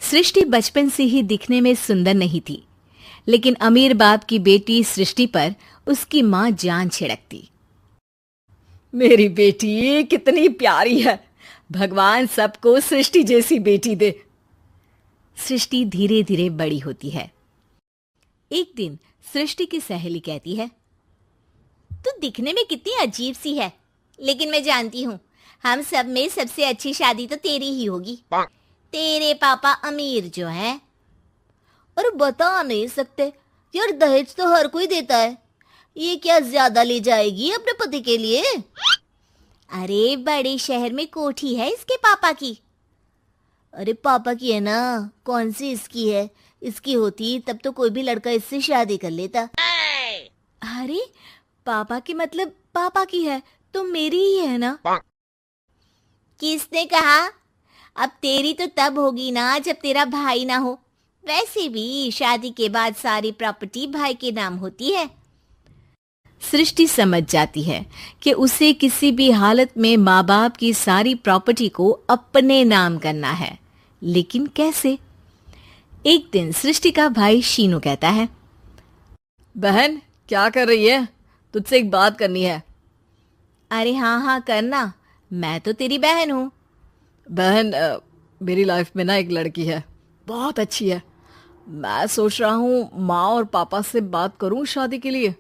सृष्टि बचपन से ही दिखने में सुंदर नहीं थी, लेकिन अमीर बाप की बेटी सृष्टि पर उसकी माँ जान छिड़कती। मेरी बेटी कितनी प्यारी है, भगवान सबको सृष्टि जैसी बेटी दे। सृष्टि धीरे धीरे बड़ी होती है। एक दिन सृष्टि की सहेली कहती है, तू दिखने में कितनी अजीब सी है, लेकिन मैं जानती हूँ हम सब में सबसे अच्छी शादी तो तेरी ही होगी। तेरे पापा अमीर जो हैं। और बता नहीं सकते यार, दहेज तो हर कोई देता है, ये क्या ज्यादा ले जाएगी अपने पति के लिए? अरे बड़े शहर में कोठी है इसके पापा की। अरे पापा की है ना, कौन सी इसकी है? इसकी होती तब तो कोई भी लड़का इससे शादी कर लेता। अरे पापा की मतलब पापा की है तो मेरी ही है ना? किसने कहा? अब तेरी तो तब होगी ना जब तेरा भाई ना हो। वैसे भी शादी के बाद सारी प्रॉपर्टी भाई के नाम होती है। सृष्टि समझ जाती है कि उसे किसी भी हालत में माँ बाप की सारी प्रॉपर्टी को अपने नाम करना है, लेकिन कैसे? एक दिन सृष्टि का भाई शीनू कहता है, बहन क्या कर रही है? तुझसे एक बात करनी है। अरे हाँ हाँ करना, मैं तो तेरी बहन हूँ। बहन मेरी लाइफ में ना एक लड़की है, बहुत अच्छी है। मैं सोच रहा हूँ माँ और पापा से बात करूँ शादी के लिए।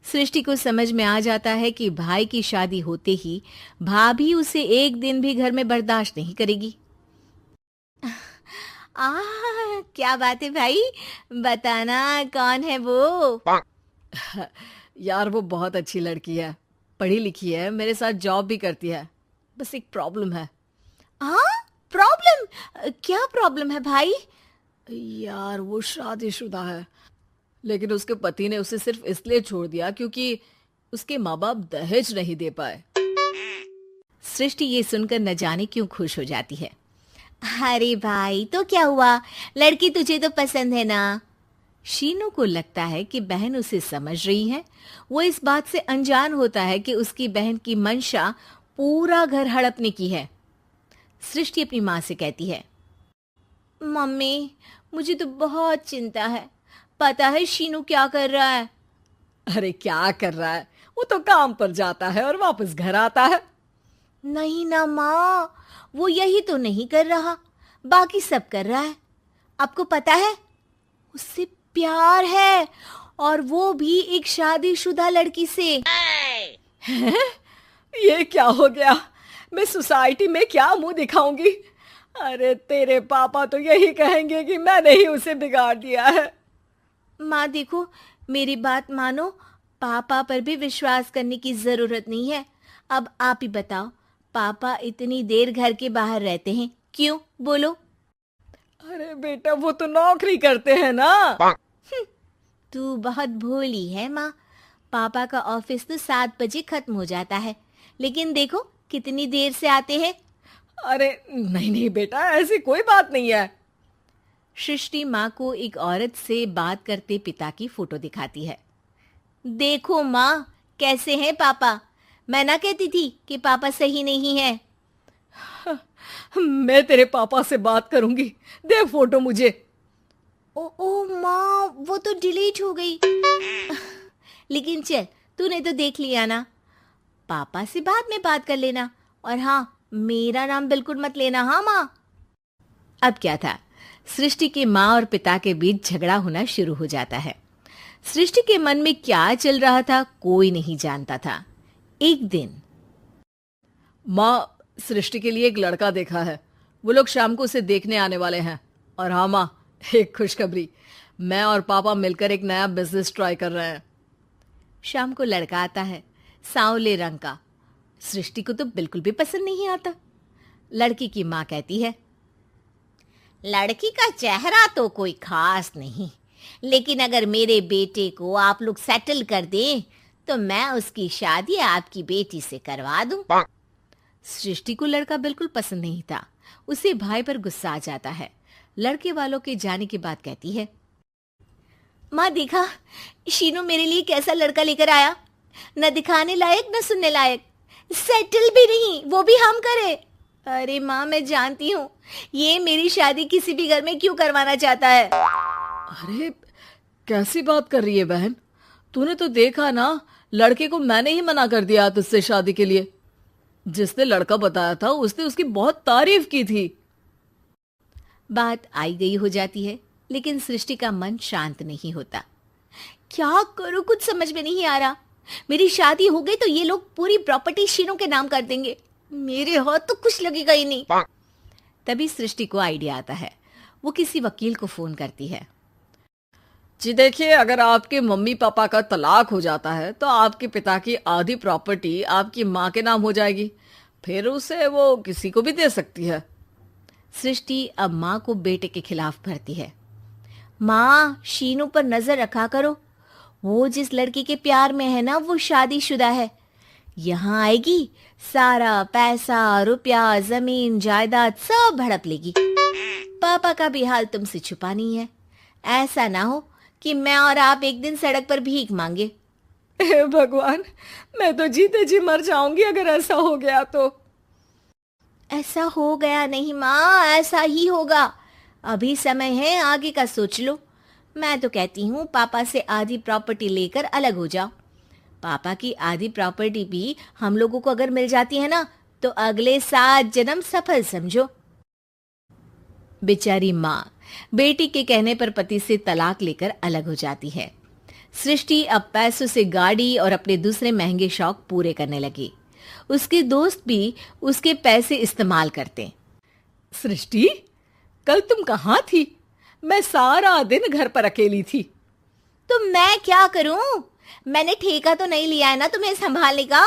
सृष्टि को समझ में आ जाता है कि भाई की शादी होते ही भाभी उसे एक दिन भी घर में बर्दाश्त नहीं करेगी। क्या बात है भाई, बताना कौन है वो? यार वो बहुत अच्छी लड़की है, पढ़ी लिखी है, मेरे साथ जॉब भी करती है। बस एक प्रॉब्लम है। प्रॉब्लम? क्या प्रॉब्लम है भाई? यार वो शादीशुदा है, लेकिन उसके पति ने उसे सिर्फ इसलिए छोड़ दिया क्योंकि उसके माँ बाप दहेज नहीं दे पाए। सृष्टि ये सुनकर न जाने क्यों खुश हो जाती है। अरे भाई तो क्या हुआ, लड़की तुझे तो पसंद है ना? शीनू को लगता है कि बहन उसे समझ रही है। वो इस बात से अनजान होता है कि उसकी बहन की मंशा पूरा घर हड़पने की है। सृष्टि अपनी माँ से कहती है, मम्मी मुझे तो बहुत चिंता है। पता है शीनू क्या कर रहा है? अरे क्या कर रहा है? वो तो काम पर जाता है और वापस घर आता है। नहीं ना माँ, वो यही तो नहीं कर रहा, बाकी सब कर रहा है। आपको पता है उससे प्यार है, और वो भी एक शादीशुदा लड़की से। ये क्या हो गया? मैं सोसाइटी में क्या मुंह दिखाऊंगी? अरे तेरे पापा तो यही कहेंगे कि मैंने ही उसे बिगाड़ दिया है। माँ देखो, मेरी बात मानो, पापा पर भी विश्वास करने की जरूरत नहीं है। अब आप ही बताओ, पापा इतनी देर घर के बाहर रहते हैं क्यों? बोलो। अरे बेटा वो तो नौकरी करते हैं ना। तू बहुत भोली है माँ। पापा का ऑफिस तो 7 बजे खत्म हो जाता है, लेकिन देखो कितनी देर से आते हैं। अरे नहीं नहीं बेटा, ऐसी कोई बात नहीं है। सृष्टि माँ को एक औरत से बात करते पिता की फोटो दिखाती है। देखो माँ, कैसे हैं पापा? मैं ना कहती थी कि पापा सही नहीं है। मैं तेरे पापा से बात करूंगी, दे फोटो मुझे। ओ माँ, वो तो डिलीट हो गई। लेकिन चल, तूने तो देख लिया ना। पापा से बाद में बात कर लेना, और हाँ, मेरा नाम बिल्कुल मत लेना। हाँ माँ। अब क्या था, सृष्टि की माँ और पिता के बीच झगड़ा होना शुरू हो जाता है। सृष्टि के मन में क्या चल रहा था कोई नहीं जानता था। एक दिन, माँ सृष्टि के लिए एक लड़का देखा है, वो लोग शाम को उसे देखने आने वाले हैं। और हाँ माँ, एक खुशखबरी, मैं और पापा मिलकर एक नया बिजनेस ट्राई कर रहे हैं। शाम को लड़का आता है, सांवले रंग का। सृष्टि को तो बिल्कुल भी पसंद नहीं आता। लड़की की माँ कहती है, लड़की का चेहरा तो कोई खास नहीं, लेकिन अगर मेरे बेटे को आप लोग सेटल कर दें तो मैं उसकी शादी आपकी बेटी से करवा दूं। सृष्टि को लड़का बिल्कुल पसंद नहीं था। उसे भाई पर गुस्सा आ जाता है। लड़के वालों के जाने के बाद कहती है, माँ देखा, शीनू मेरे लिए कैसा लड़का लेकर आया। न दिखाने लायक न सुनने लायक, सेटल भी नहीं, वो भी हम करे। अरे माँ, मैं जानती हूँ ये मेरी शादी किसी भी घर में क्यों करवाना चाहता है। अरे कैसी बात कर रही है बहन? तूने तो देखा ना, लड़के को मैंने ही मना कर दिया तुझसे शादी के लिए। जिसने लड़का बताया था उसने उसकी बहुत तारीफ की थी। बात आई गई हो जाती है, लेकिन सृष्टि का मन शांत नहीं होता। क्या करूं, कुछ समझ में नहीं आ रहा। मेरी शादी हो गई तो ये लोग पूरी प्रॉपर्टी शीनू के नाम कर देंगे, मेरे हाथ तो कुछ लगेगा ही नहीं। तभी सृष्टि को आइडिया आता है। वो किसी वकील को फोन करती है। जी देखिए, अगर आपके मम्मी पापा का तलाक हो जाता है तो आपके पिता की आधी प्रॉपर्टी आपकी माँ के नाम हो जाएगी, फिर उसे वो किसी को भी दे सकती है। सृष्टि अब माँ को बेटे के खिलाफ भरती है। माँ, शीनू पर नजर रखा करो, वो जिस लड़की के प्यार में है ना वो शादीशुदा है। यहाँ आएगी, सारा पैसा रुपया जमीन जायदाद सब हड़प लेगी। पापा का भी हाल तुमसे छुपा नहीं है। ऐसा ना हो कि मैं और आप एक दिन सड़क पर भीख मांगे। हे भगवान, मैं तो जीते जी मर जाऊंगी अगर ऐसा हो गया तो। ऐसा हो गया नहीं माँ, ऐसा ही होगा। अभी समय है, आगे का सोच लो। मैं तो कहती हूँ पापा से आधी प्रॉपर्टी लेकर अलग हो जाओ। पापा की आधी प्रॉपर्टी भी हम लोगों को अगर मिल जाती है ना तो अगले 7 जन्म सफल समझो। बेचारी माँ बेटी के कहने पर पति से तलाक लेकर अलग हो जाती है। सृष्टि अब पैसों से गाड़ी और अपने दूसरे महंगे शौक पूरे करने लगी। उसके दोस्त भी उसके पैसे इस्तेमाल करते। सृष्टि, कल तुम कहाँ थी? मैं सारा दिन घर पर अकेली थी। तो मैं क्या करूं? मैंने ठेका तो नहीं लिया है ना तुम्हें संभालने का।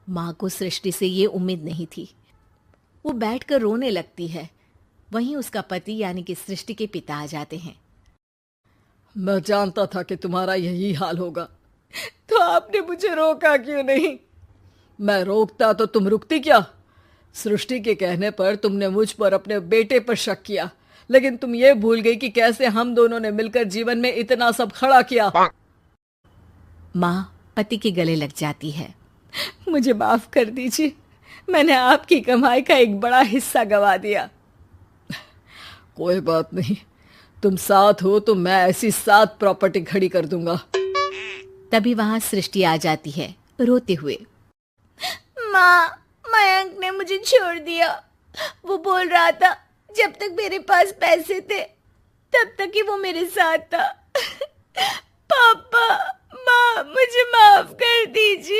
माँ को सृष्टि से ये उम्मीद नहीं थी। वो बैठकर रोने लगती है। वहीं उसका पति यानी कि सृष्टि के पिता आ जाते हैं। मैं जानता था कि तुम्हारा यही हाल होगा, तो आपने मुझे रोका क्यों नहीं? मैं रोकता तो तुम रुकती क्या? सृष्टि के कहने पर तुमने मुझ पर अपने बेटे पर शक किया, लेकिन तुम ये भूल गई कि कैसे हम दोनों ने मिलकर जीवन में इतना सब खड़ा किया। माँ पति के गले लग जाती है। मुझे माफ कर दीजिए, मैंने आपकी कमाई का एक बड़ा हिस्सा गवा दिया। कोई बात नहीं, तुम साथ हो तो मैं ऐसी 7 प्रॉपर्टी खड़ी कर दूंगा। तभी वहां सृष्टि आ जाती है रोते हुए। माँ, मयंक ने मुझे छोड़ दिया। वो बोल रहा था जब तक मेरे पास पैसे थे तब तक ही वो मेरे साथ था। पापा, माँ, मुझे माफ कर दीजिए।